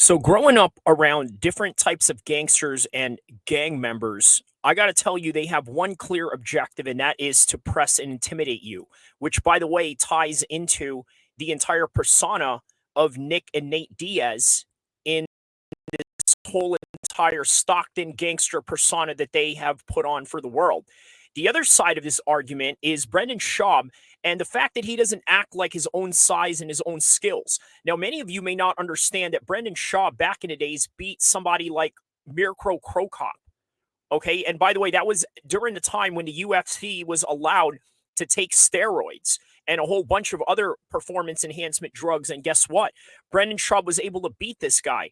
So growing up around different types of gangsters and gang members, I got to tell you, they have one clear objective, and that is to press and intimidate you, which, by the way, ties into the entire persona of Nick and Nate Diaz in this whole entire Stockton gangster persona that they have put on for the world. The other side of this argument is Brendan Schaub and the fact that he doesn't act like his own size and his own skills. Now, many of you may not understand that Brendan Schaub back in the days beat somebody like Mirko Krokop. Okay. And by the way, that was during the time when the UFC was allowed to take steroids and a whole bunch of other performance enhancement drugs. And guess what? Brendan Schaub was able to beat this guy.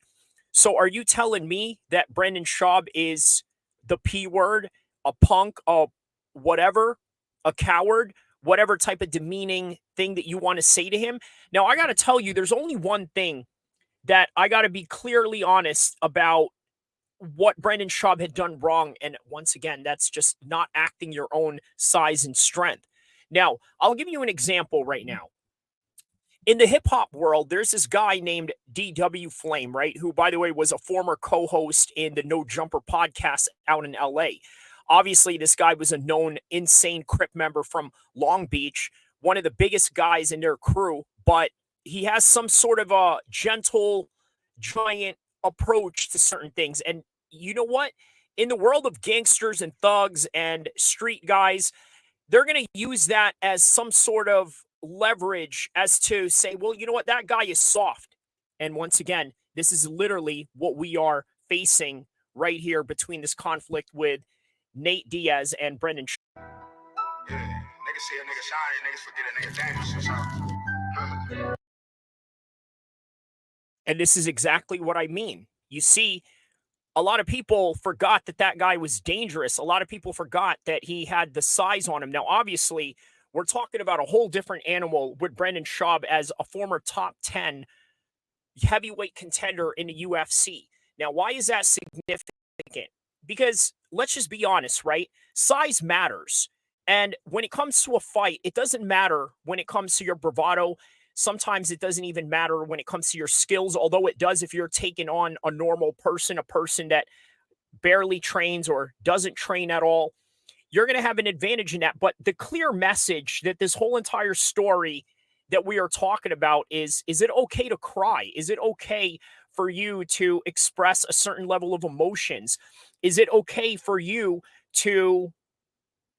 So are you telling me that Brendan Schaub is the P word, a punk, a whatever, a coward, whatever type of demeaning thing that you want to say to him? Now, I got to tell you, there's only one thing that I got to be clearly honest about what Brendan Schaub had done wrong. And once again, that's just not acting your own size and strength. Now, I'll give you an example right now. In the hip hop world, there's this guy named DW Flame, right? Who, by the way, was a former co host in the No Jumper podcast out in LA. Obviously, this guy was a known insane Crip member from Long Beach, one of the biggest guys in their crew, but he has some sort of a gentle, giant approach to certain things. And you know what? In the world of gangsters and thugs and street guys, they're going to use that as some sort of leverage as to say, well, you know what? That guy is soft. And once again, this is literally what we are facing right here between this conflict with Nate Diaz and Brendan. Yeah, niggas see a nigga shine, niggas forget a nigga dangerous. And this is exactly what I mean. You see, a lot of people forgot that that guy was dangerous. A lot of people forgot that he had the size on him. Now, obviously, we're talking about a whole different animal with Brendan Schaub as a former top 10 heavyweight contender in the UFC. Now, why is that significant? Because let's just be honest, right? Size matters. And when it comes to a fight, it doesn't matter when it comes to your bravado. Sometimes it doesn't even matter when it comes to your skills, although it does if you're taking on a normal person, a person that barely trains or doesn't train at all. You're going to have an advantage in that. But the clear message that this whole entire story that we are talking about is it okay to cry? Is it okay for you to express a certain level of emotions? Is it okay for you to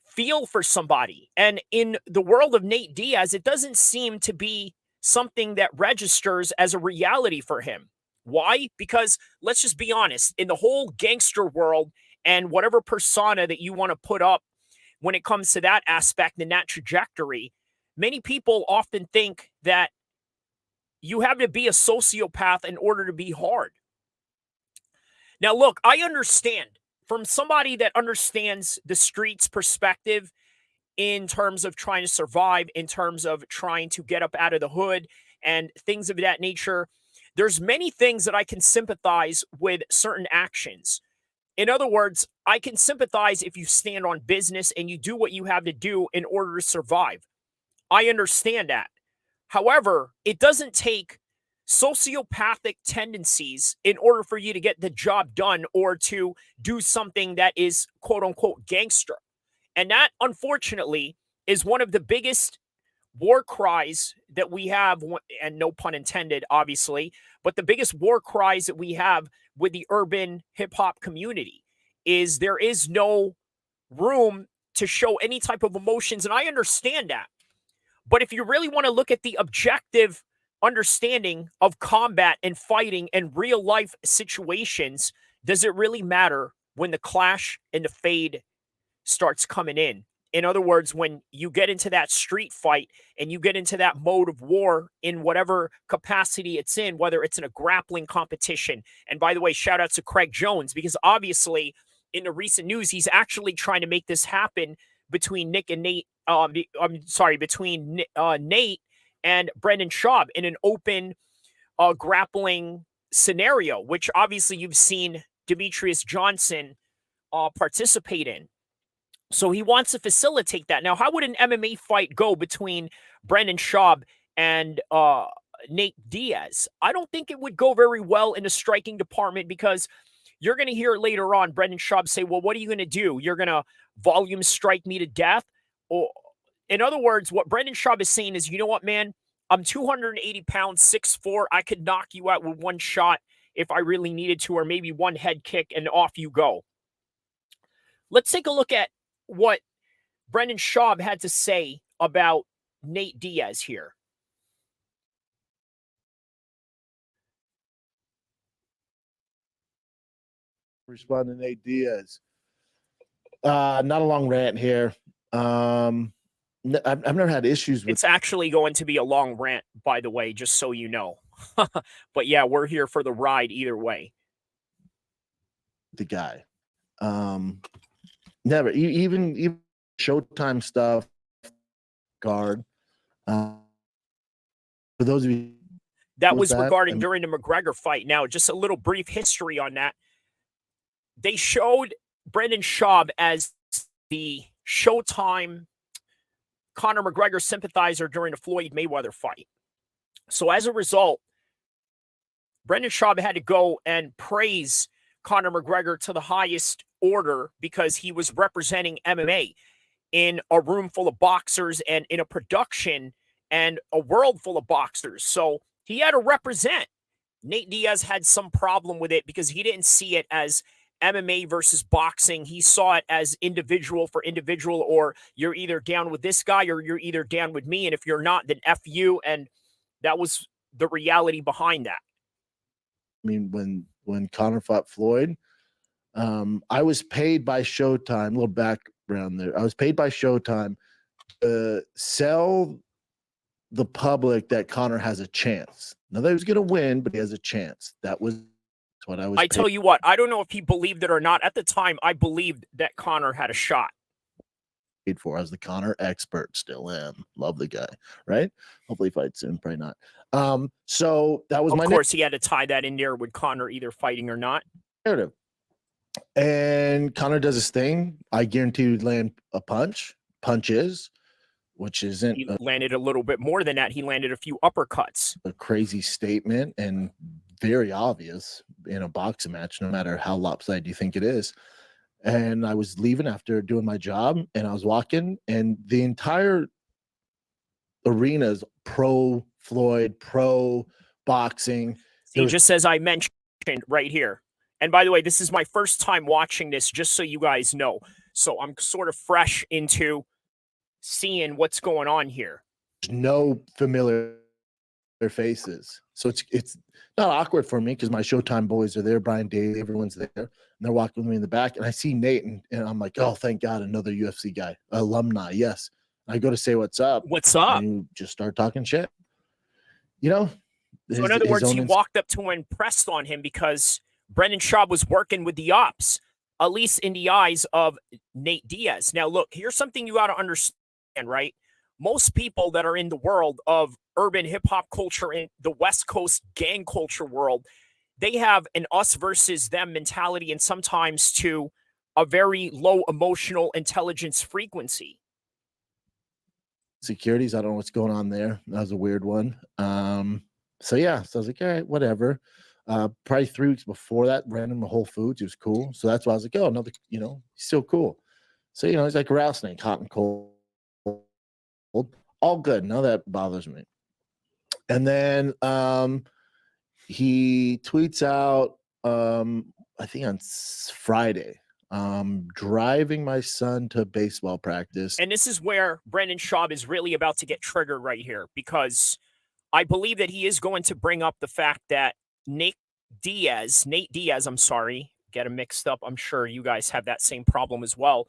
feel for somebody? And in the world of Nate Diaz, it doesn't seem to be something that registers as a reality for him. Why? Because let's just be honest, in the whole gangster world and whatever persona that you want to put up when it comes to that aspect and that trajectory, many people often think that you have to be a sociopath in order to be hard. Now, look, I understand from somebody that understands the streets perspective in terms of trying to survive, in terms of trying to get up out of the hood and things of that nature. There's many things that I can sympathize with certain actions. In other words, I can sympathize if you stand on business and you do what you have to do in order to survive. I understand that. However, it doesn't take sociopathic tendencies in order for you to get the job done or to do something that is quote unquote gangster. And that, unfortunately, is one of the biggest war cries that we have, and no pun intended, obviously, but the biggest war cries that we have with the urban hip hop community is there is no room to show any type of emotions. And I understand that. But if you really want to look at the objective understanding of combat and fighting and real life situations, does it really matter when the clash and the fade starts coming in? In other words, when you get into that street fight and you get into that mode of war in whatever capacity it's in, whether it's in a grappling competition. And by the way, shout out to Craig Jones, because obviously in the recent news, he's actually trying to make this happen between Nick and Nate. Between Nate and Brendan Schaub in an open grappling scenario, which obviously you've seen Demetrius Johnson participate in. So he wants to facilitate that. Now, how would an MMA fight go between Brendan Schaub and Nate Diaz. I don't think it would go very well in the striking department because you're going to hear later on Brendan Schaub say, well, what are you going to do? You're going to volume strike me to death? Or, in other words, what Brendan Schaub is saying is, you know what, man? I'm 280 pounds, 6'4". I could knock you out with one shot if I really needed to, or maybe one head kick, and off you go. Let's take a look at what Brendan Schaub had to say about Nate Diaz here. Respond to Nate Diaz. Not a long rant here. I've never had issues with. It's actually going to be a long rant, by the way, just so you know. But yeah, we're here for the ride either way. The guy, never even Showtime stuff. Guard. For those of you that was regarding during the McGregor fight. Now, just a little brief history on that. They showed Brendan Schaub as the Showtime Conor McGregor sympathizer during the Floyd Mayweather fight. So as a result, Brendan Schaub had to go and praise Conor McGregor to the highest order because he was representing MMA in a room full of boxers and in a production and a world full of boxers. So he had to represent. Nate Diaz had some problem with it because he didn't see it as MMA versus boxing. He saw it as individual for individual, or you're either down with this guy or you're either down with me. And if you're not, then F you. And that was the reality behind that. I mean, when Conor fought Floyd, I was paid by Showtime, a little background there. I was paid by Showtime to sell the public that Conor has a chance. Now that he was going to win, but he has a chance. That was what I was. I tell you what, I don't know if he believed it or not. At the time, I believed that Conor had a shot. Paid for. I was the Conor expert, still am. Love the guy, right? Hopefully he fights soon, probably not. So that was of course he had to tie that in there with Conor either fighting or not. Narrative. And Conor does his thing. I guarantee he'd land a punches, which isn't. He landed a little bit more than that. He landed a few uppercuts. A crazy statement and very obvious in a boxing match, no matter how lopsided you think it is. And I was leaving after doing my job, and I was walking, and the entire arena is pro Floyd, pro boxing. See, just as I mentioned right here. And by the way, this is my first time watching this, just so you guys know. So I'm sort of fresh into seeing what's going on here. No familiar faces. So it's not awkward for me because my Showtime boys are there, Brian Daly, everyone's there, and they're walking with me in the back. And I see Nate, and I'm like, oh, thank God, another UFC guy, alumni, yes. I go to say what's up. What's up? And you just start talking shit. You know? So in other words, he walked up to and pressed on him because Brendan Schaub was working with the ops, at least in the eyes of Nate Diaz. Now, look, here's something you got to understand, right? Most people that are in the world of urban hip-hop culture, in the West Coast gang culture world, they have an us versus them mentality, and sometimes to a very low emotional intelligence frequency. Securities, I don't know what's going on there. That was a weird one. So yeah, so I was like, all right, whatever. Probably 3 weeks before that, ran him to Whole Foods. It was cool. So that's why I was like, oh, another, he's still cool. So, he's like a rattlesnake, hot and cold. All good. None of that bothers me. And then he tweets out, I think on Friday, driving my son to baseball practice. And this is where Brendan Schaub is really about to get triggered right here, because I believe that he is going to bring up the fact that Nate Diaz, get him mixed up. I'm sure you guys have that same problem as well.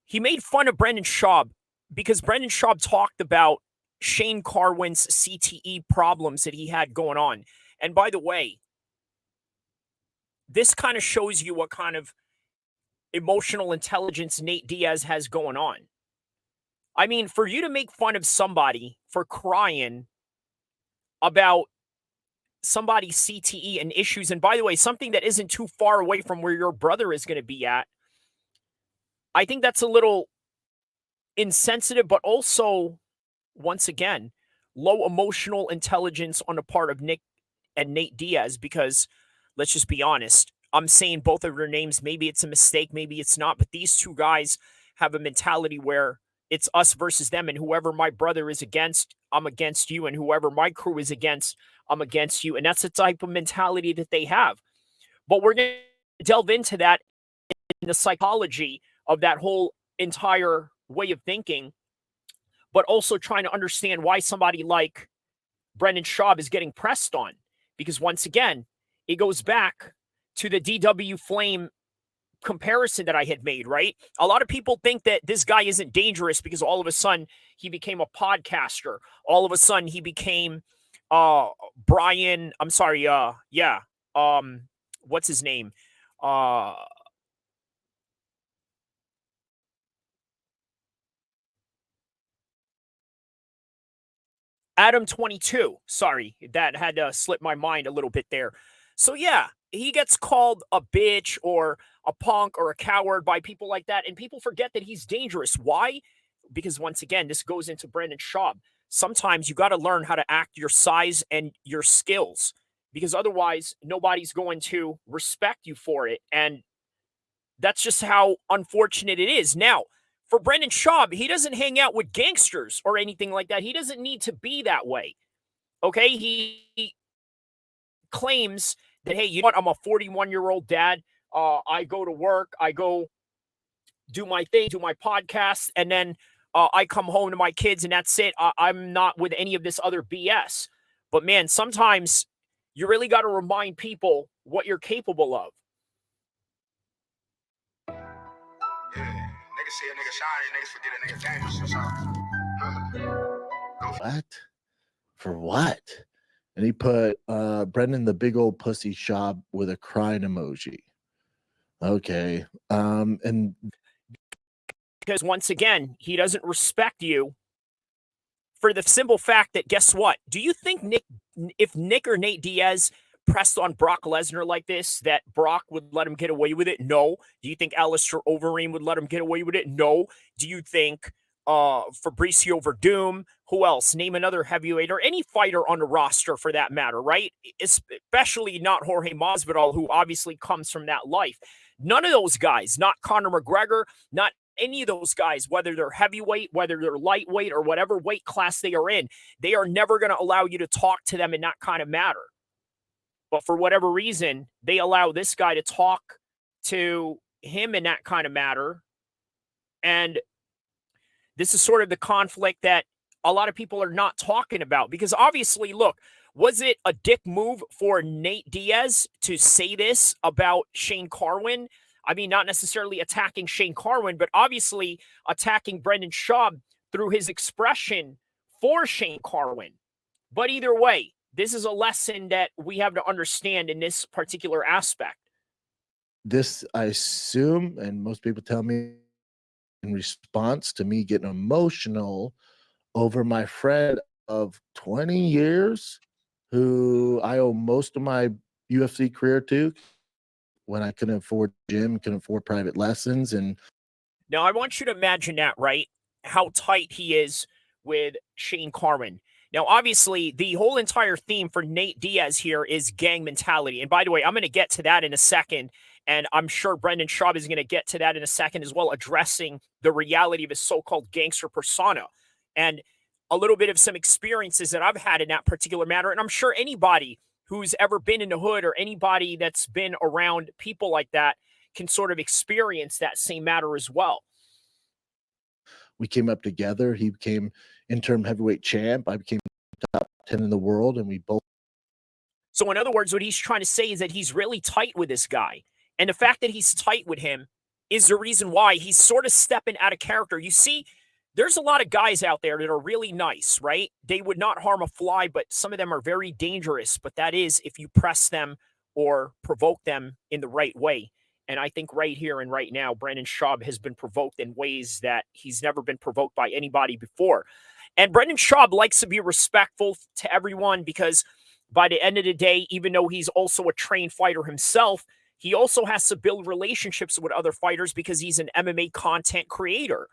He made fun of Brendan Schaub because Brendan Schaub talked about Shane Carwin's CTE problems that he had going on. And by the way, this kind of shows you what kind of emotional intelligence Nate Diaz has going on. I mean, for you to make fun of somebody for crying about somebody's CTE and issues, and by the way, something that isn't too far away from where your brother is going to be at, I think that's a little insensitive, but also, once again, low emotional intelligence on the part of Nick and Nate Diaz, because let's just be honest. I'm saying both of their names. Maybe it's a mistake, maybe it's not, but these two guys have a mentality where it's us versus them, and whoever my brother is against, I'm against you, and whoever my crew is against, I'm against you. And that's the type of mentality that they have. But we're going to delve into that in the psychology of that whole entire way of thinking, but also trying to understand why somebody like Brendan Schaub is getting pressed on. Because once again, it goes back to the DW Flame comparison that I had made, right? A lot of people think that this guy isn't dangerous because all of a sudden he became a podcaster. All of a sudden he became Brian, I'm sorry, what's his name? Uh Adam 22. Sorry, that had to slip my mind a little bit there. So yeah, he gets called a bitch or a punk or a coward by people like that, and people forget that he's dangerous. Why? Because once again, this goes into Brendan Schaub. Sometimes you got to learn how to act your size and your skills, because otherwise nobody's going to respect you for it. And that's just how unfortunate it is. Now, for Brendan Schaub, he doesn't hang out with gangsters or anything like that. He doesn't need to be that way. Okay. He claims that, hey, you know what? I'm a 41-year-old dad. I go to work, I go do my thing, do my podcast, and then I come home to my kids, and that's it. I'm not with any of this other BS. But man, sometimes you really got to remind people what you're capable of. Niggas see a nigga shining, niggas forget a nigga dangerous. What? For what? And he put Brendan the big old pussy Schaub with a crying emoji. Okay. And because once again, he doesn't respect you for the simple fact that, guess what? Do you think if Nick or Nate Diaz pressed on Brock Lesnar like this, that Brock would let him get away with it? No. Do you think Alistair Overeem would let him get away with it? No. Do you think Fabricio Verdum, who else? Name another heavyweight or any fighter on the roster for that matter, right? Especially not Jorge Masvidal, who obviously comes from that life. None of those guys, not Conor McGregor, not any of those guys, whether they're heavyweight, whether they're lightweight, or whatever weight class they are in, they are never going to allow you to talk to them in that kind of matter. But for whatever reason, they allow this guy to talk to him in that kind of matter. And this is sort of the conflict that a lot of people are not talking about. Because obviously, look, was it a dick move for Nate Diaz to say this about Shane Carwin? I mean, not necessarily attacking Shane Carwin, but obviously attacking Brendan Schaub through his expression for Shane Carwin. But either way, this is a lesson that we have to understand in this particular aspect. This, I assume, and most people tell me in response to me getting emotional over my friend of 20 years who I owe most of my UFC career to, when I couldn't afford gym, couldn't afford private lessons. And now I want you to imagine that, right? How tight he is with Shane Carwin. Now, obviously, the whole entire theme for Nate Diaz here is gang mentality. And by the way, I'm going to get to that in a second. And I'm sure Brendan Schaub is going to get to that in a second as well, addressing the reality of his so-called gangster persona and a little bit of some experiences that I've had in that particular matter. And I'm sure anybody who's ever been in the hood or anybody that's been around people like that can sort of experience that same matter as well. We came up together. He became interim heavyweight champ. I became top 10 in the world, and we both. So in other words, what he's trying to say is that he's really tight with this guy. And the fact that he's tight with him is the reason why he's sort of stepping out of character. You see, there's a lot of guys out there that are really nice, right? They would not harm a fly, but some of them are very dangerous. But that is if you press them or provoke them in the right way. And I think right here and right now, Brendan Schaub has been provoked in ways that he's never been provoked by anybody before. And Brendan Schaub likes to be respectful to everyone because by the end of the day, even though he's also a trained fighter himself, he also has to build relationships with other fighters because he's an MMA content creator.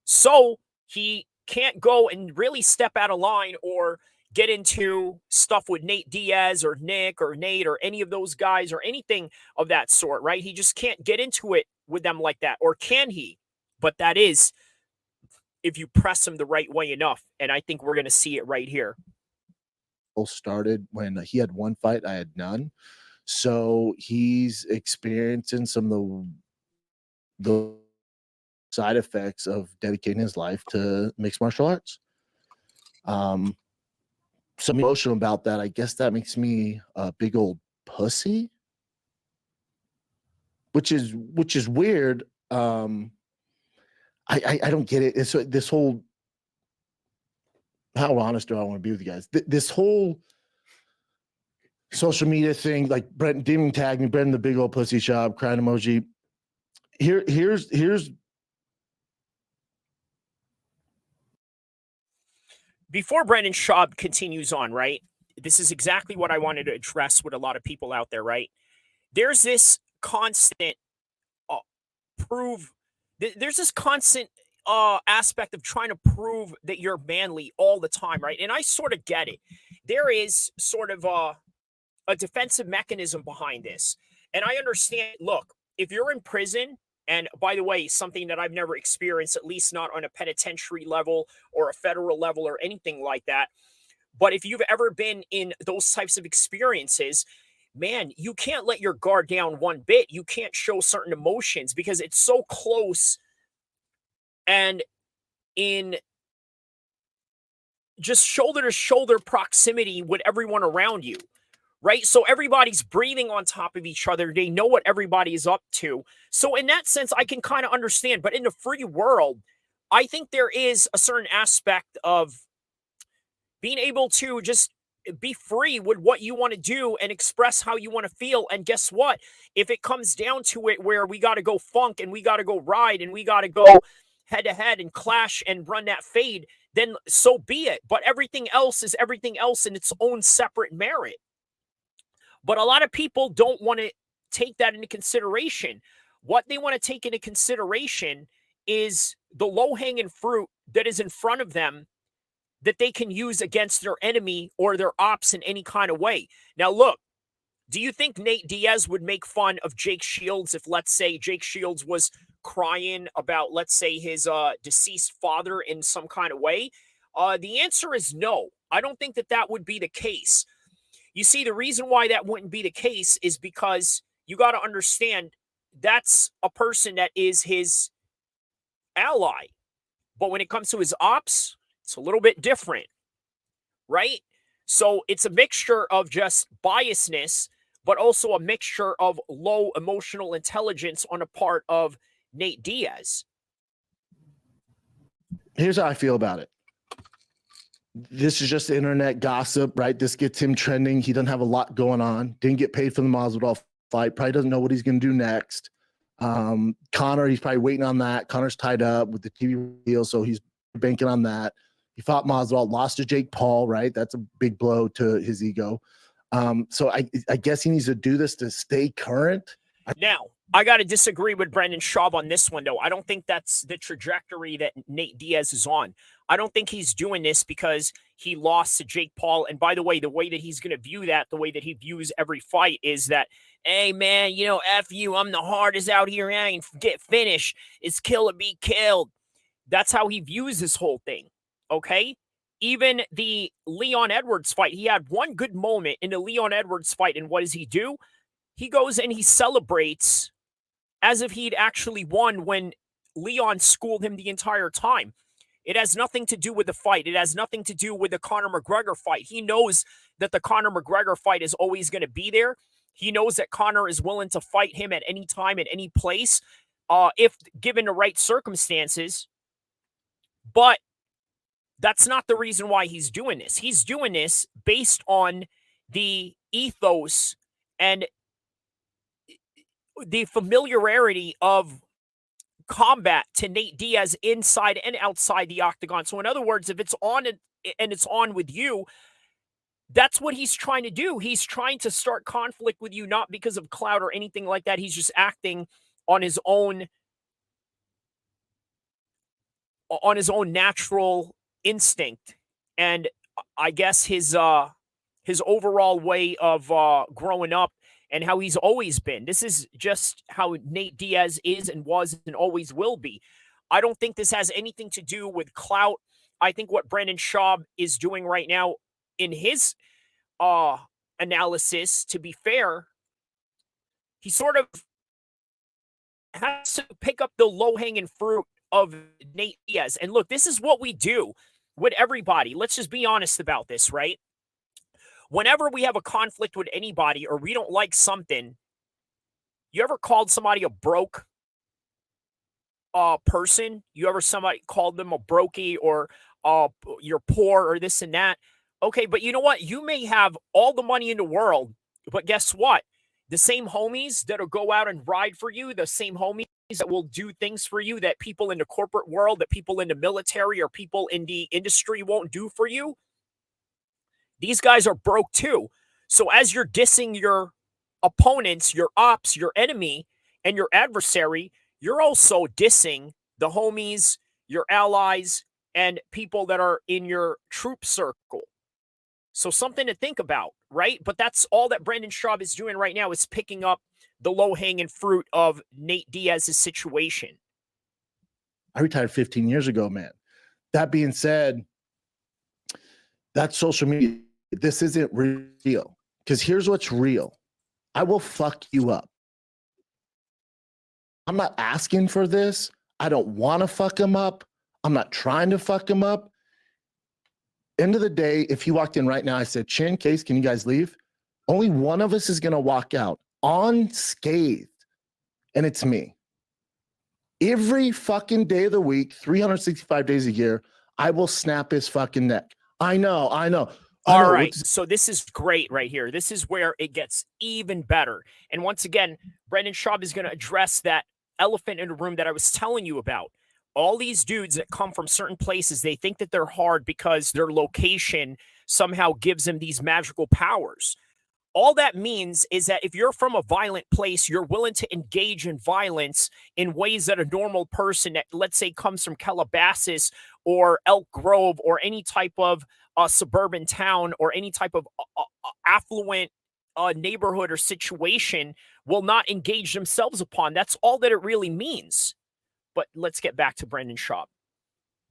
So he can't go and really step out of line or get into stuff with Nate Diaz or Nick or Nate or any of those guys or anything of that sort, right? He just can't get into it with them like that. Or can he? But that is if you press him the right way enough. And I think we're going to see it right here. Started when he had one fight, I had none. So he's experiencing some of the side effects of dedicating his life to mixed martial arts. So I'm emotional about that. I guess that makes me a big old pussy, which is weird. I don't get it. It's this whole, how honest do I want to be with you guys? This whole social media thing, like Brent didn't tag me, Brent the big old pussy shop, crying emoji. Here's before Brendan Schaub continues on, right? This is exactly what I wanted to address with a lot of people out there, right? There's this constant there's this constant aspect of trying to prove that you're manly all the time, right? And I sort of get it. There is sort of a defensive mechanism behind this. And I understand, look, if you're in prison, and by the way, something that I've never experienced, at least not on a penitentiary level or a federal level or anything like that. But if you've ever been in those types of experiences, man, you can't let your guard down one bit. You can't show certain emotions because it's so close and in just shoulder to shoulder proximity with everyone around you. Right? So everybody's breathing on top of each other. They know what everybody is up to. So in that sense, I can kind of understand. But in the free world, I think there is a certain aspect of being able to just be free with what you want to do and express how you want to feel. And guess what? If it comes down to it where we got to go funk and we got to go ride and we got to go head to head and clash and run that fade, then so be it. But everything else is everything else in its own separate merit. But a lot of people don't want to take that into consideration. What they want to take into consideration is the low-hanging fruit that is in front of them that they can use against their enemy or their ops in any kind of way. Now, look, do you think Nate Diaz would make fun of Jake Shields if, let's say, Jake Shields was crying about, let's say, his deceased father in some kind of way? The answer is no. I don't think that that would be the case. You see, the reason why that wouldn't be the case is because you got to understand that's a person that is his ally. But when it comes to his ops, it's a little bit different, right? So it's a mixture of just biasness, but also a mixture of low emotional intelligence on the part of Nate Diaz. Here's how I feel about it. This is just internet gossip, right? This gets him trending. He doesn't have a lot going on. Didn't get paid for the Masvidal fight. Probably doesn't know what he's going to do next. Conor, he's probably waiting on that. Conor's tied up with the TV deal, so he's banking on that. He fought Masvidal, lost to Jake Paul, right? That's a big blow to his ego. So I guess he needs to do this to stay current. Now, I got to disagree with Brendan Schaub on this one, though. I don't think that's the trajectory that Nate Diaz is on. I don't think he's doing this because he lost to Jake Paul. And by the way that he's going to view that, the way that he views every fight is that, hey, man, you know, F you, I'm the hardest out here. I ain't get finished. It's kill or be killed. That's how he views this whole thing, okay? Even the Leon Edwards fight, he had one good moment in the Leon Edwards fight, and what does he do? He goes and he celebrates as if he'd actually won when Leon schooled him the entire time. It has nothing to do with the fight. It has nothing to do with the Conor McGregor fight. He knows that the Conor McGregor fight is always going to be there. He knows that Conor is willing to fight him at any time, at any place, if given the right circumstances. But that's not the reason why he's doing this. He's doing this based on the ethos and the familiarity of combat to Nate Diaz inside and outside the octagon. So in other words, if it's on and it's on with you, that's what he's trying to do. He's trying to start conflict with you, not because of clout or anything like that. He's just acting on his own on his own natural instinct, and I guess his overall way of growing up and how he's always been. This is just how Nate Diaz is and was and always will be. I don't think this has anything to do with clout. I think what Brendan Schaub is doing right now in his analysis, to be fair, he sort of has to pick up the low-hanging fruit of Nate Diaz. And look, this is what we do with everybody. Let's just be honest about this, right? Whenever we have a conflict with anybody or we don't like something, you ever called somebody a broke person? You ever somebody called them a brokey or you're poor or this and that? Okay, but you know what? You may have all the money in the world, but guess what? The same homies that'll go out and ride for you, the same homies that will do things for you that people in the corporate world, that people in the military or people in the industry won't do for you, these guys are broke too. So as you're dissing your opponents, your ops, your enemy, and your adversary, you're also dissing the homies, your allies, and people that are in your troop circle. So something to think about, right? But that's all that Brendan Schaub is doing right now, is picking up the low-hanging fruit of Nate Diaz's situation. I retired 15 years ago, man. That being said, that's social media. This isn't real. Because here's what's real. I will fuck you up. I'm not asking for this. I don't want to fuck him up. I'm not trying to fuck him up. End of the day, if he walked in right now, I said, Chin, Case, can you guys leave? Only one of us is going to walk out unscathed, and it's me. Every fucking day of the week, 365 days a year, I will snap his fucking neck. I know. All right, so this is great right here. This is where it gets even better. And once again, Brendan Schaub is going to address that elephant in the room that I was telling you about. All these dudes that come from certain places, they think that they're hard because their location somehow gives them these magical powers. All that means is that if you're from a violent place, you're willing to engage in violence in ways that a normal person that, let's say, comes from Calabasas or Elk Grove or any type of suburban town or any type of affluent neighborhood or situation will not engage themselves upon. That's all that it really means. But let's get back to Brendan Schaub.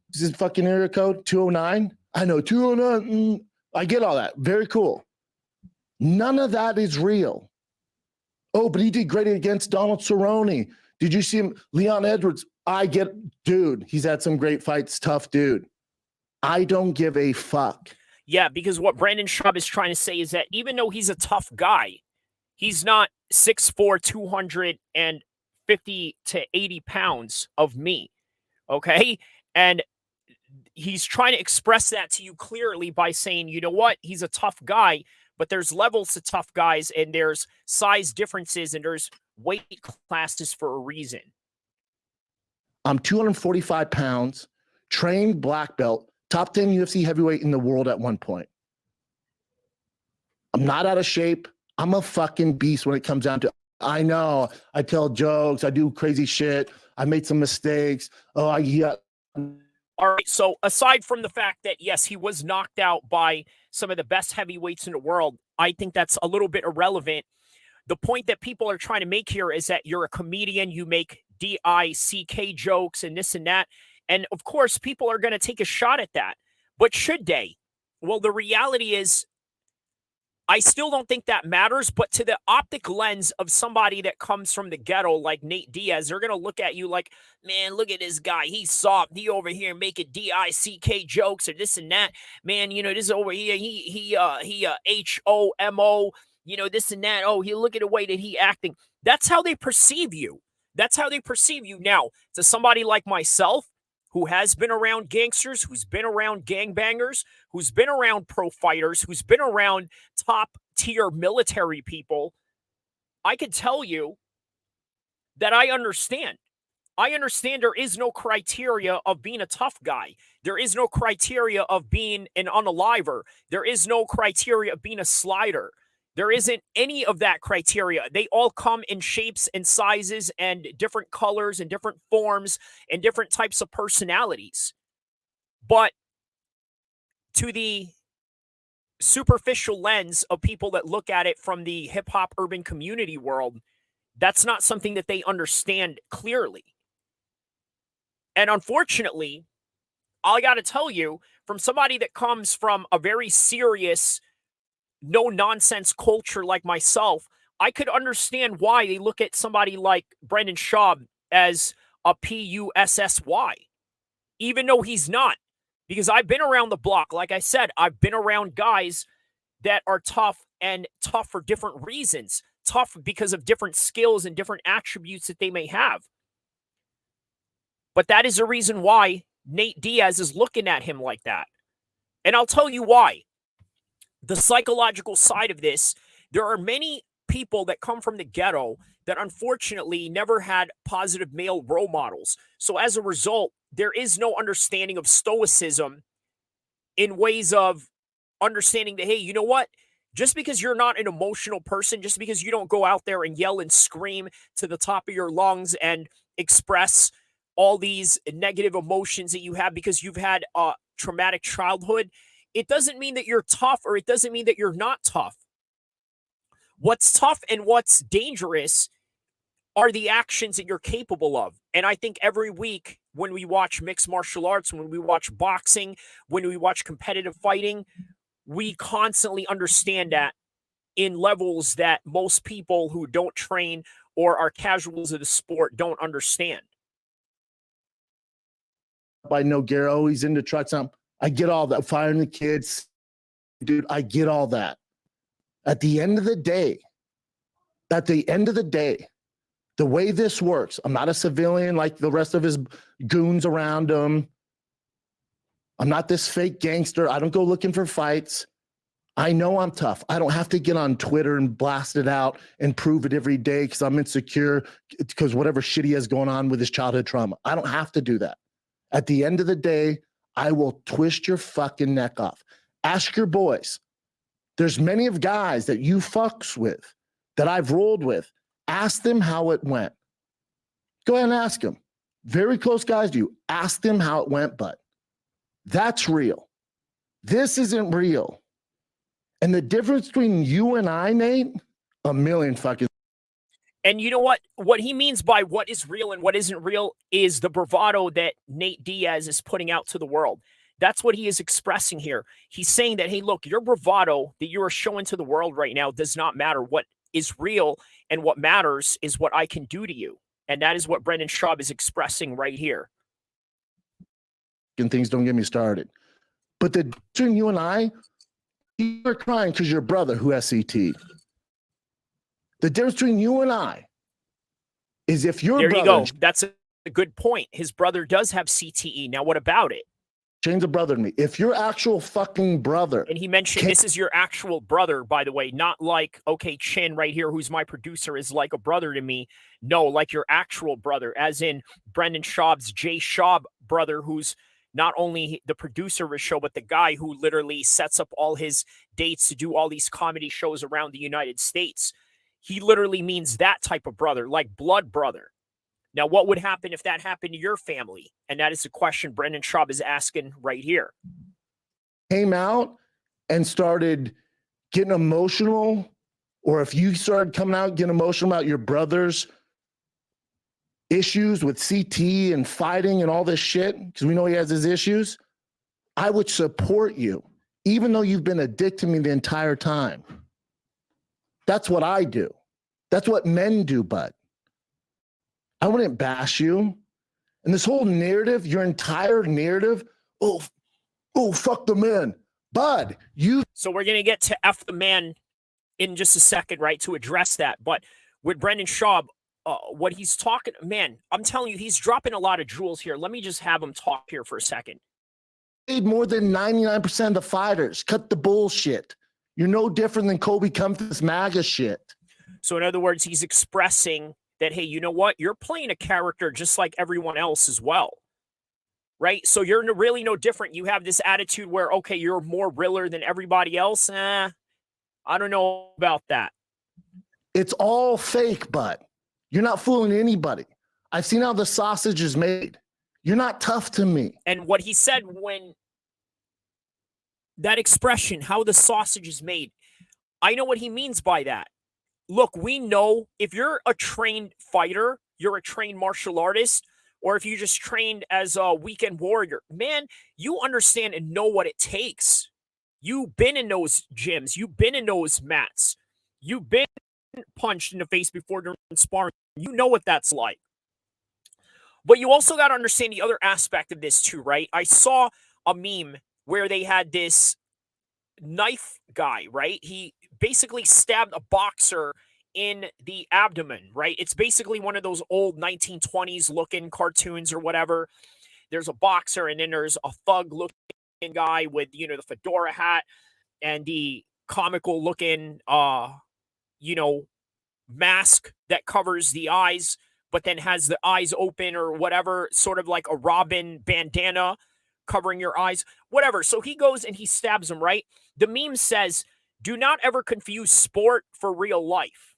This is fucking area code 209. I know 209. I get all that. Very cool. None of that is real. Oh, but he did great against Donald Cerrone. Did you see him? Leon Edwards. Dude, he's had some great fights. Tough dude. I don't give a fuck. Yeah, because what Brendan Schaub is trying to say is that even though he's a tough guy, he's not 6'4", 250 to 80 pounds of me, okay? And he's trying to express that to you clearly by saying, you know what? He's a tough guy, but there's levels to tough guys, and there's size differences, and there's weight classes for a reason. I'm 245 pounds, trained black belt, top 10 UFC heavyweight in the world at one point. I'm not out of shape. I'm a fucking beast when it comes down to, I know, I tell jokes, I do crazy shit, I made some mistakes. Oh, yeah. All right, so aside from the fact that, yes, he was knocked out by some of the best heavyweights in the world, I think that's a little bit irrelevant. The point that people are trying to make here is that you're a comedian, you make DICK jokes and this and that. And of course, people are going to take a shot at that. But should they? Well, the reality is, I still don't think that matters, but to the optic lens of somebody that comes from the ghetto like Nate Diaz, they're going to look at you like, man, look at this guy. He's soft. He over here making DICK jokes or this and that. Man, you know, this over here, he HOMO, you know, this and that. Oh, he look at the way that he acting. That's how they perceive you. That's how they perceive you. Now, to somebody like myself, who has been around gangsters, who's been around gangbangers, who's been around pro fighters, who's been around top-tier military people, I can tell you that I understand. I understand there is no criteria of being a tough guy. There is no criteria of being an unaliver. There is no criteria of being a slider. There isn't any of that criteria. They all come in shapes and sizes and different colors and different forms and different types of personalities. But to the superficial lens of people that look at it from the hip hop urban community world, that's not something that they understand clearly. And unfortunately, I got to tell you, from somebody that comes from a very serious, no nonsense culture like myself, I could understand why they look at somebody like Brendan Schaub as a PUSSY, even though he's not. Because I've been around the block. Like I said, I've been around guys that are tough and tough for different reasons. Tough because of different skills and different attributes that they may have. But that is the reason why Nate Diaz is looking at him like that. And I'll tell you why. The psychological side of this, there are many people that come from the ghetto that unfortunately never had positive male role models. So as a result, there is no understanding of stoicism in ways of understanding that, hey, you know what? Just because you're not an emotional person, just because you don't go out there and yell and scream to the top of your lungs and express all these negative emotions that you have because you've had a traumatic childhood, it doesn't mean that you're tough, or it doesn't mean that you're not tough. What's tough and what's dangerous are the actions that you're capable of. And I think every week when we watch mixed martial arts, when we watch boxing, when we watch competitive fighting, we constantly understand that in levels that most people who don't train or are casuals of the sport don't understand. I know Garrow, he's into trucks. I get all that. Firing the kids, dude, I get all that. At the end of the day, the way this works, I'm not a civilian like the rest of his goons around him. I'm not this fake gangster. I don't go looking for fights. I know I'm tough. I don't have to get on Twitter and blast it out and prove it every day because I'm insecure because whatever shit he has going on with his childhood trauma. I don't have to do that. At the end of the day, I will twist your fucking neck off. Ask your boys. There's many of guys that you fucks with, that I've rolled with. Ask them how it went. Go ahead and ask them. Very close guys to you. Ask them how it went, bud. That's real. This isn't real. And the difference between you and I, Nate, a million fucking. And you know what? What he means by what is real and what isn't real is the bravado that Nate Diaz is putting out to the world. That's what he is expressing here. He's saying that, hey, look, your bravado that you are showing to the world right now does not matter. What is real and what matters is what I can do to you. And that is what Brendan Schaub is expressing right here. And things don't get me started. But the between you and I, you're crying because your brother who has CT. The difference between you and I is if your brother. There you go. That's a good point. His brother does have CTE. Now, what about it? Shane's a brother to me. If your actual fucking brother. And he mentioned this is your actual brother, by the way, not like, okay, Chin right here, who's my producer, is like a brother to me. No, like your actual brother, as in Brendan Schaub's Jay Schaub brother, who's not only the producer of his show, but the guy who literally sets up all his dates to do all these comedy shows around the United States. He literally means that type of brother, like blood brother. Now, what would happen if that happened to your family? And that is the question Brendan Schaub is asking right here. Came out and started getting emotional, or if you started coming out getting emotional about your brother's issues with CT and fighting and all this shit, because we know he has his issues, I would support you, even though you've been a dick to me the entire time. That's what I do. That's what men do, bud. I wouldn't bash you. And this whole narrative, your entire narrative, oh, fuck the man. Bud, you. So we're going to get to F the man in just a second, right, to address that. But with Brendan Schaub, what he's talking, man, I'm telling you, he's dropping a lot of jewels here. Let me just have him talk here for a second. Paid more than 99% of the fighters. Cut the bullshit. You're no different than Kobe Comfort's MAGA shit. So in other words, he's expressing that, hey, you know what? You're playing a character just like everyone else as well, right? So you're really no different. You have this attitude where, okay, you're more realer than everybody else. I don't know about that. It's all fake, bud. You're not fooling anybody. I've seen how the sausage is made. You're not tough to me. And what he said when that expression, how the sausage is made, I know what he means by that. Look, we know if you're a trained fighter, you're a trained martial artist, or if you just trained as a weekend warrior, man, you understand and know what it takes. You've been in those gyms, you've been in those mats, you've been punched in the face before during sparring. You know what that's like. But you also got to understand the other aspect of this too, right? I saw a meme where they had this knife guy, right? He basically stabbed a boxer in the abdomen, right? It's basically one of those old 1920s looking cartoons or whatever. There's a boxer and then there's a thug looking guy with, the fedora hat and the comical looking, mask that covers the eyes, but then has the eyes open or whatever, sort of like a Robin bandana covering your eyes, whatever. So he goes and he stabs him, right? The meme says, do not ever confuse sport for real life,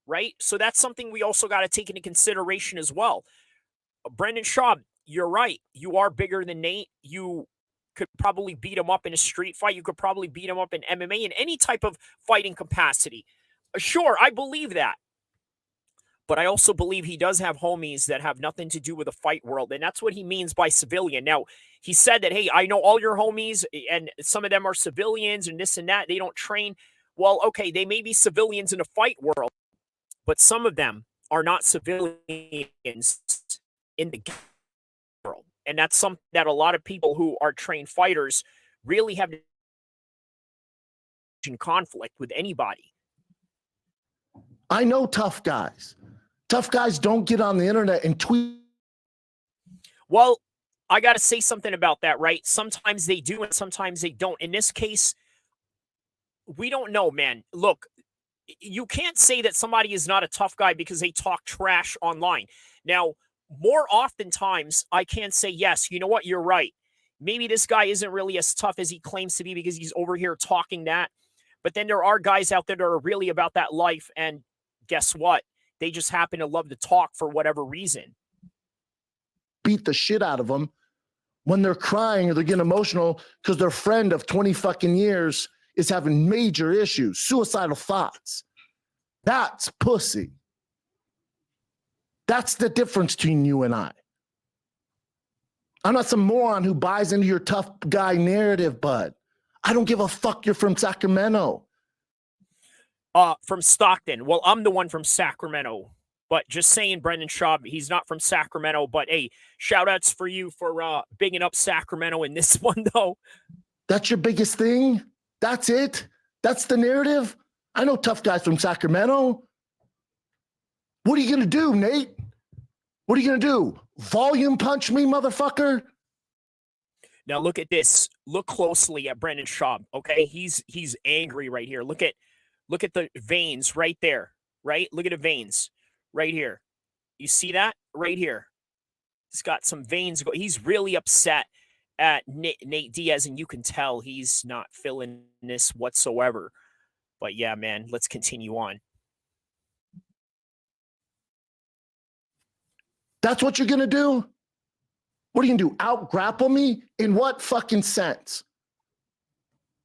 right? So that's something we also got to take into consideration as well. Brendan Schaub, you're right. You are bigger than Nate. You could probably beat him up in a street fight. You could probably beat him up in MMA, in any type of fighting capacity. Sure, I believe that. But I also believe he does have homies that have nothing to do with the fight world. And that's what he means by civilian. Now, he said that, hey, I know all your homies and some of them are civilians and this and that. They don't train. Well, okay, they may be civilians in the fight world, but some of them are not civilians in the world. And that's something that a lot of people who are trained fighters really have in conflict with anybody. I know tough guys. Tough guys don't get on the internet and tweet. Well, I got to say something about that, right? Sometimes they do and sometimes they don't. In this case, we don't know, man. Look, you can't say that somebody is not a tough guy because they talk trash online. Now, more oftentimes, I can say, yes, you know what? You're right. Maybe this guy isn't really as tough as he claims to be because he's over here talking that. But then there are guys out there that are really about that life. And guess what? They just happen to love to talk for whatever reason. Beat the shit out of them when they're crying or they're getting emotional because their friend of 20 fucking years is having major issues, suicidal thoughts. That's pussy. That's the difference between you and I. I'm not some moron who buys into your tough guy narrative, bud. I don't give a fuck you're from Sacramento. From Stockton. Well, I'm the one from Sacramento. But just saying, Brendan Schaub, he's not from Sacramento. But hey, shout outs for you for bigging up Sacramento in this one, though. That's your biggest thing? That's it? That's the narrative? I know tough guys from Sacramento. What are you going to do, Nate? What are you going to do? Volume punch me, motherfucker? Now look at this. Look closely at Brendan Schaub, okay? He's angry right here. Look at the veins right there, right? Look at the veins right here. You see that? Right here. He's got some veins. He's really upset at Nate Diaz, and you can tell he's not feeling this whatsoever. But yeah, man, let's continue on. That's what you're going to do? What are you going to do? Out-grapple me? In what fucking sense?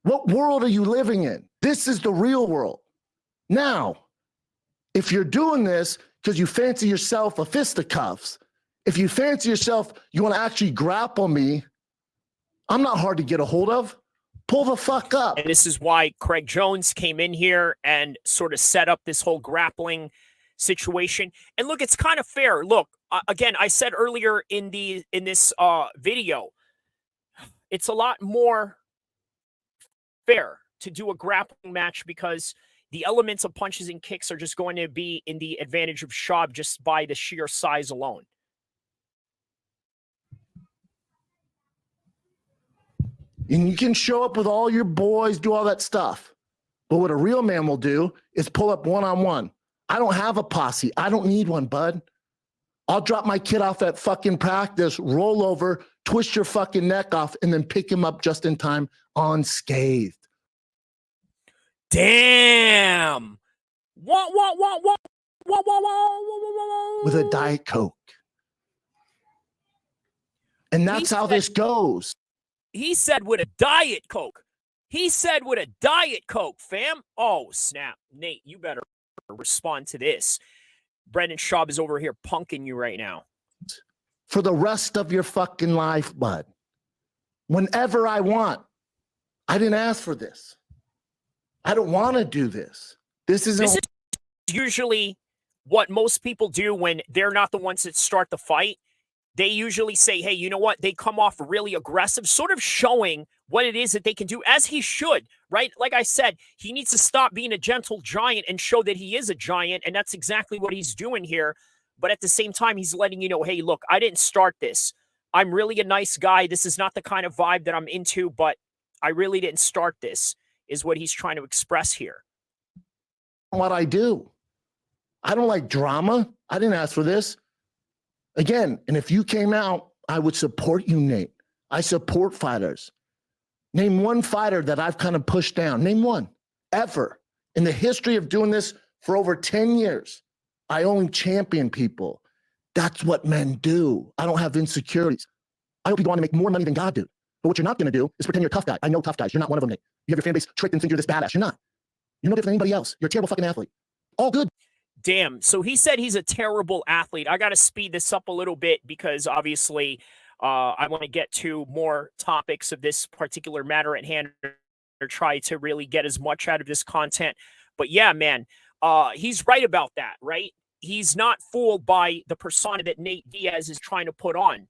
What world are you living in? This is the real world. Now, if you're doing this because you fancy yourself a fisticuffs, if you fancy yourself, you want to actually grapple me, I'm not hard to get a hold of. Pull the fuck up. And this is why Craig Jones came in here and sort of set up this whole grappling situation. And look, it's kind of fair. Look, again, I said earlier in this video, it's a lot more fair to do a grappling match because the elements of punches and kicks are just going to be in the advantage of Schaub just by the sheer size alone. And you can show up with all your boys, do all that stuff. But what a real man will do is pull up one-on-one. I don't have a posse. I don't need one, bud. I'll drop my kid off at fucking practice, roll over, twist your fucking neck off, and then pick him up just in time unscathed. Damn. What? With a Diet Coke. And that's how this goes. He said with a Diet Coke. He said with a Diet Coke, fam. Oh, snap. Nate, you better respond to this. Brendan Schaub is over here punking you right now. For the rest of your fucking life, bud. Whenever I want. I didn't ask for this. I don't want to do this. This is usually what most people do when they're not the ones that start the fight. They usually say, hey, you know what? They come off really aggressive, sort of showing what it is that they can do, as he should, right? Like I said, he needs to stop being a gentle giant and show that he is a giant, and that's exactly what he's doing here. But at the same time, he's letting you know, hey, look, I didn't start this. I'm really a nice guy. This is not the kind of vibe that I'm into, but I really didn't start this, is what he's trying to express here. What I do. I don't like drama. I didn't ask for this. Again, and if you came out, I would support you, Nate. I support fighters. Name one fighter that I've kind of pushed down. Name one, ever. In the history of doing this for over 10 years, I only champion people. That's what men do. I don't have insecurities. I hope people want to make more money than God do. But what you're not going to do is pretend you're a tough guy. I know tough guys. You're not one of them, Nate. You have your fan base tricked and think you're this badass. You're not. You're no different than anybody else. You're a terrible fucking athlete. All good. Damn. So he said he's a terrible athlete. I got to speed this up a little bit because obviously I want to get to more topics of this particular matter at hand, or try to really get as much out of this content. But yeah, man, he's right about that, right? He's not fooled by the persona that Nate Diaz is trying to put on.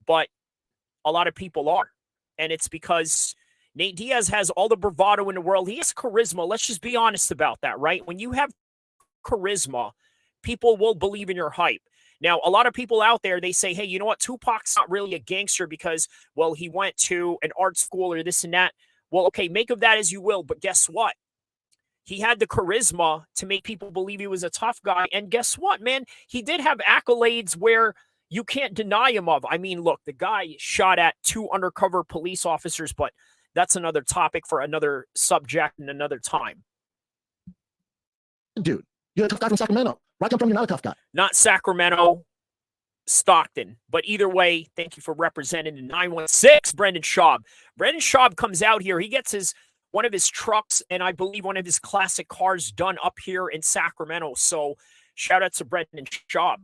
But a lot of people are. And it's because Nate Diaz has all the bravado in the world. He has charisma. Let's just be honest about that, right? When you have charisma, people will believe in your hype. Now, a lot of people out there, they say, hey, you know what? Tupac's not really a gangster because, well, he went to an art school or this and that. Well, okay, make of that as you will. But guess what? He had the charisma to make people believe he was a tough guy. And guess what, man? He did have accolades where you can't deny him of. I mean, look, the guy shot at 2 undercover police officers, but that's another topic for another subject and another time. Dude, you're a tough guy from Sacramento. Where I come from, you're not a tough guy. Not Sacramento, Stockton. But either way, thank you for representing the 916, Brendan Schaub. Brendan Schaub comes out here. He gets one of his trucks and I believe one of his classic cars done up here in Sacramento. So shout out to Brendan Schaub.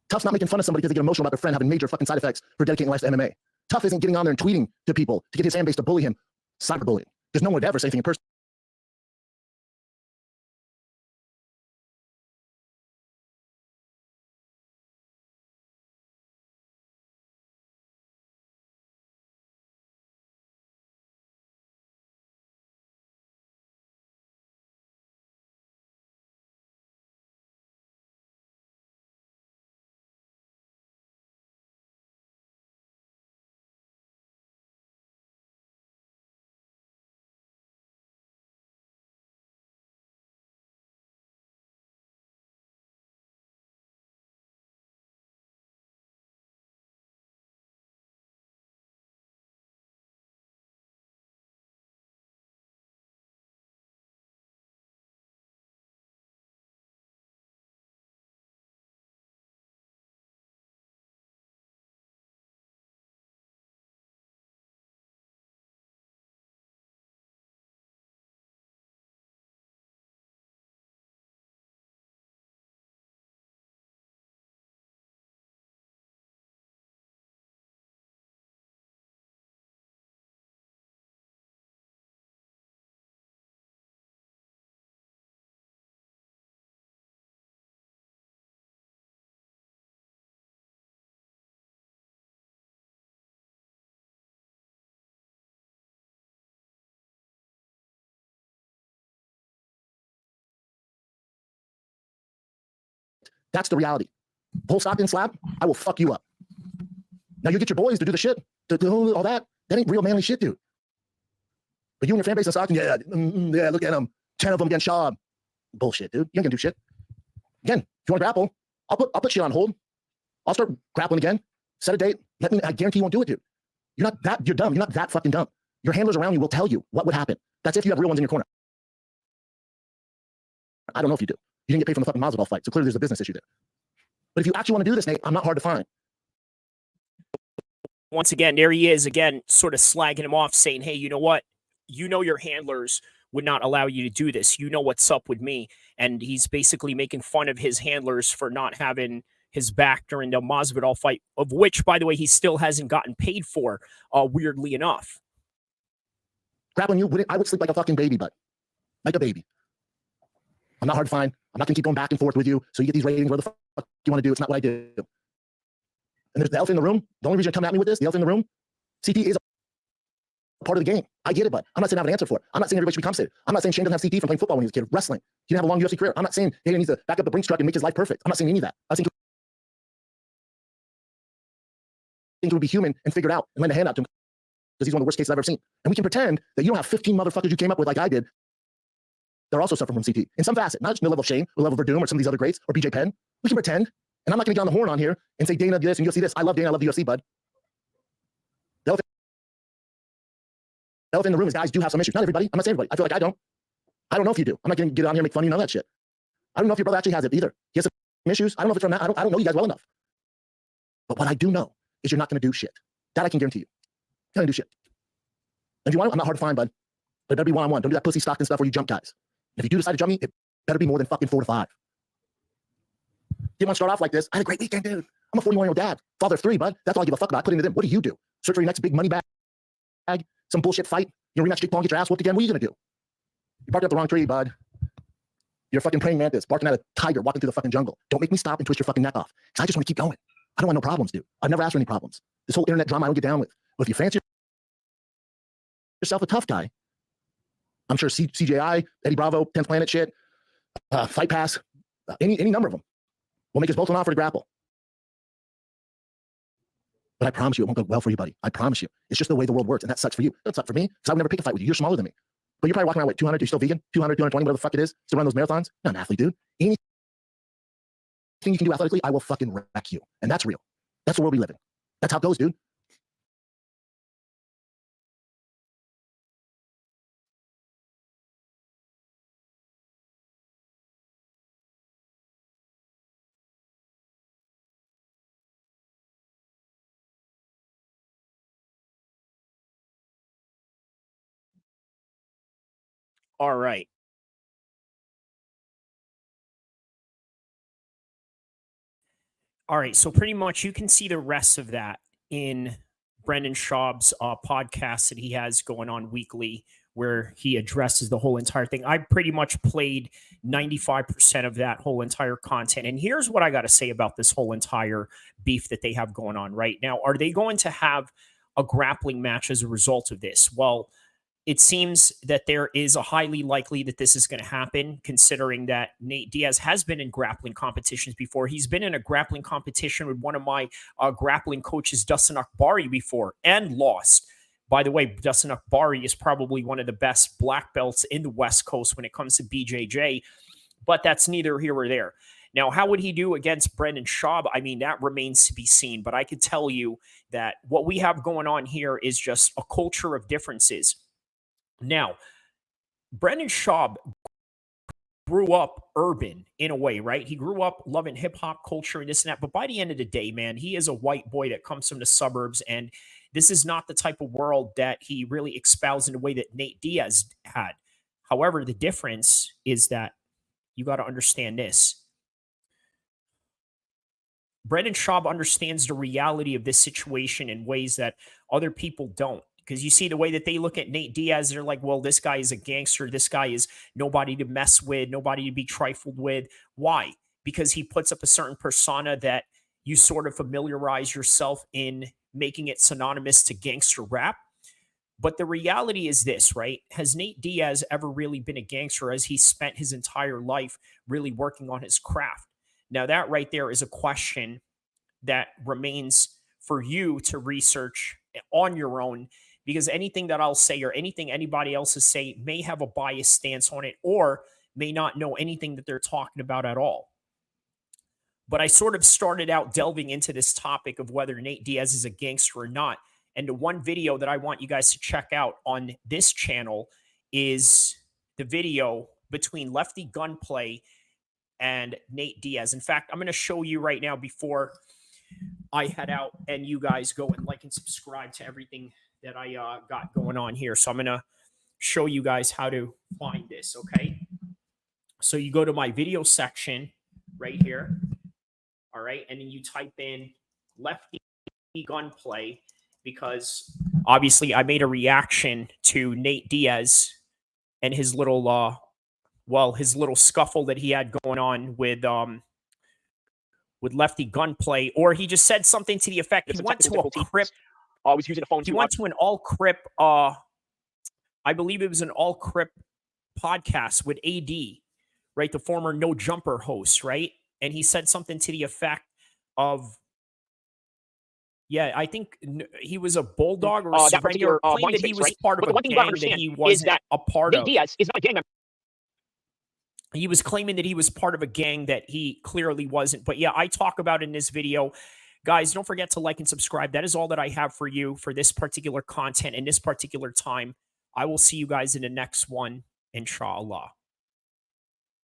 Tough's not making fun of somebody because they get emotional about their friend having major fucking side effects for dedicating life to MMA. Tough isn't getting on there and tweeting to people to get his fan base to bully him. Cyberbullying. Because no one would ever say anything in person. That's the reality. Whole Stockton slap, I will fuck you up. Now you get your boys to do the shit, to do all that. That ain't real manly shit, dude. But you and your fan base in Stockton, yeah, look at them. 10 of them against Schaub. Bullshit, dude. You ain't gonna do shit. Again, if you want to grapple, I'll put shit on hold. I'll start grappling again. Set a date. I guarantee you won't do it, dude. You're dumb. You're not that fucking dumb. Your handlers around you will tell you what would happen. That's if you have real ones in your corner. I don't know if you do. You didn't get paid from the fucking Masvidal fight, so clearly there's a business issue there. But if you actually want to do this, Nate, I'm not hard to find. Once again, there he is again, sort of slagging him off, saying, hey, you know what? You know your handlers would not allow you to do this. You know what's up with me. And he's basically making fun of his handlers for not having his back during the Masvidal fight, of which, by the way, he still hasn't gotten paid for, weirdly enough. Grappling you, I would sleep like a fucking baby, but like a baby. I'm not hard to find. I'm not going to keep going back and forth with you so you get these ratings where the fuck you want to do. It's not what I do. And there's the elephant in the room. The only reason you're coming at me with this, the elephant in the room, CT is a part of the game. I get it, but I'm not saying I have an answer for it. I'm not saying everybody should be compensated. I'm not saying Shane doesn't have CT from playing football when he was a kid. Wrestling. He didn't have a long UFC career. I'm not saying he needs to back up the Brinks truck and make his life perfect. I'm not saying any of that. I think he would be human and figure it out and lend a hand out to him because he's one of the worst cases I've ever seen. And we can pretend that you don't have 15 motherfuckers you came up with like I did. They're also suffering from CT in some facet, not just the level of Shane or level of Verdum or some of these other greats or BJ Penn. We can pretend, and I'm not going to get on the horn on here and say Dana this and UFC this. I love Dana, I love the UFC, bud. The elephant in the room is guys do have some issues. Not everybody. I'm not saying everybody. I feel like I don't. I don't know if you do. I'm not going to get on here and make fun of you and all that shit. I don't know if your brother actually has it either. He has some issues. I don't know if it's from that. I don't know you guys well enough. But what I do know is you're not going to do shit. That I can guarantee you. You're not going to do shit. And if you want it, I'm not hard to find, bud. But it better be one-on-one. Don't do that pussy Stockton stuff where you jump guys. If you do decide to jump me, it better be more than fucking 4 to 5. Didn't want to start off like this. I had a great weekend, dude. I'm a 41-year-old dad. Father of 3, bud. That's all I give a fuck about. I put into them. What do you do? Search for your next big money bag? Some bullshit fight? You know, rematch Jake Paul and get your ass whooped again? What are you going to do? You barked up the wrong tree, bud. You're a fucking praying mantis, barking at a tiger walking through the fucking jungle. Don't make me stop and twist your fucking neck off. Because I just want to keep going. I don't want no problems, dude. I've never asked for any problems. This whole internet drama I don't get down with. But if you fancy yourself a tough guy, I'm sure CJI, Eddie Bravo, 10th Planet shit, Fight Pass, any number of them will make us both an offer to grapple. But I promise you, it won't go well for you, buddy. I promise you. It's just the way the world works, and that sucks for you. That sucks for me, because I would never pick a fight with you. You're smaller than me. But you're probably walking around with 200, you're still vegan? 200, 220, whatever the fuck it is, to run those marathons? Not an athlete, dude. Anything you can do athletically, I will fucking wreck you. And that's real. That's the world we live in. That's how it goes, dude. All right. All right. So pretty much you can see the rest of that in Brendan Schaub's podcast that he has going on weekly, where he addresses the whole entire thing. I pretty much played 95% of that whole entire content. And here's what I got to say about this whole entire beef that they have going on right now. Are they going to have a grappling match as a result of this? Well, it seems that there is a highly likely that this is going to happen, considering that Nate Diaz has been in grappling competitions before. He's been in a grappling competition with one of my grappling coaches, Dustin Akbari, before and lost. By the way, Dustin Akbari is probably one of the best black belts in the West Coast when it comes to BJJ, but that's neither here or there. Now, how would he do against Brendan Schaub? I mean, that remains to be seen, but I can tell you that what we have going on here is just a culture of differences. Now, Brendan Schaub grew up urban in a way, right? He grew up loving hip hop culture and this and that. But by the end of the day, man, he is a white boy that comes from the suburbs. And this is not the type of world that he really espoused in the way that Nate Diaz had. However, the difference is that you got to understand this. Brendan Schaub understands the reality of this situation in ways that other people don't. Because you see the way that they look at Nate Diaz, they're like, well, this guy is a gangster. This guy is nobody to mess with, nobody to be trifled with. Why? Because he puts up a certain persona that you sort of familiarize yourself in making it synonymous to gangster rap. But the reality is this, right? Has Nate Diaz ever really been a gangster as he spent his entire life really working on his craft? Now, that right there is a question that remains for you to research on your own, because anything that I'll say or anything anybody else is say may have a biased stance on it or may not know anything that they're talking about at all. But I sort of started out delving into this topic of whether Nate Diaz is a gangster or not. And the one video that I want you guys to check out on this channel is the video between Lefty Gunplay and Nate Diaz. In fact, I'm going to show you right now before I head out and you guys go and like and subscribe to everything that I got going on here. So I'm going to show you guys how to find this, okay? So you go to my video section right here, all right? And then you type in Lefty Gunplay, because obviously I made a reaction to Nate Diaz and his little his little scuffle that he had going on with Lefty Gunplay, or he just said something to the effect he went to a Crip. Always using a phone. He went to an all Crip. I believe it was an all Crip podcast with AD, right? The former No Jumper host, right? And he said something to the effect of, yeah, I think he was a bulldog or a that particular claimed that he was part of a gang that he wasn't a part of. Diaz is not a gang member. He was claiming that he was part of a gang that he clearly wasn't. But yeah, I talk about it in this video. Guys, don't forget to like and subscribe. That is all that I have for you for this particular content and this particular time. I will see you guys in the next one, inshallah.